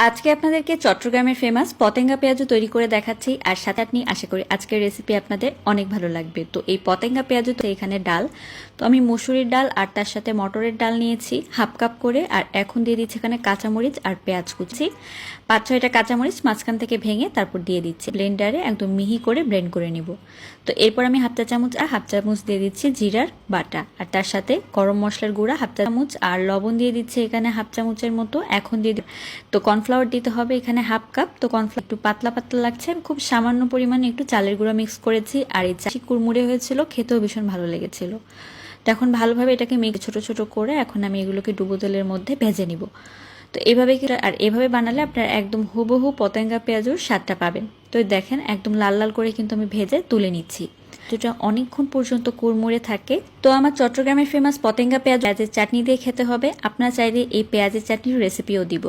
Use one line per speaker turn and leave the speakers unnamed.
আজকে আপনাদেরকে চট্টগ্রামের ফেমাস পতেঙ্গা পেঁয়াজু তৈরি করে দেখাচ্ছি। আর সাথে আপনি আশা করি আজকের রেসিপি আপনাদের অনেক ভালো লাগবে। তো এই পতেঙ্গা পেঁয়াজু তো এখানে ডাল, তো আমি মুসুরির ডাল আর তার সাথে মটরের ডাল নিয়েছি হাফ কাপ করে। আর এখন দিয়ে দিচ্ছি এখানে কাঁচামরিচ আর পেঁয়াজ কুচি, 5-6টা কাঁচামরিচ মাঝখান থেকে ভেঙে তারপর দিয়ে দিচ্ছি ব্লেন্ডারে, একদম মিহি করে ব্লেন্ড করে নিব। তো এরপর আমি হাফ চা চামচ দিয়ে দিচ্ছি জিরার বাটা, আর তার সাথে গরম মশলার গুঁড়া হাফ চা চামচ, আর লবণ দিয়ে দিচ্ছি এখানে হাফ চামচের মতো। এখন দিয়ে তো কর্নফ্লাওয়ার দিতে হবে এখানে হাফ কাপ। তো কর্নফ্লাওয়ার একটু পাতলা পাতলা লাগছে, খুব সামান্য পরিমাণে একটু চালের গুঁড়া মিক্স করেছি। আর এই চাষি কুড়মুড়ে হয়েছিল, খেতেও ভীষণ ভালো লেগেছিল। তো এখন ভালোভাবে এটাকে ছোট ছোট করে এখন আমি এগুলোকে ডুবো তেলের মধ্যে ভেজে নিব। তো এইভাবে আর এভাবে বানালে আপনার একদম হুবহু পতেঙ্গা পেঁয়াজুর স্বাদটা পাবেন। তো দেখেন একদম লাল লাল করে কিন্তু আমি ভেজে তুলে নিচ্ছি। যেটা অনেকক্ষণ পর্যন্ত কুড়মুড়ে থাকে। তো আমার চট্টগ্রামের ফেমাস পতেঙ্গা পেঁয়াজের চাটনি দিয়ে খেতে হবে। আপনারা চাইলে এই পেঁয়াজের চাটনির রেসিপিও দিব।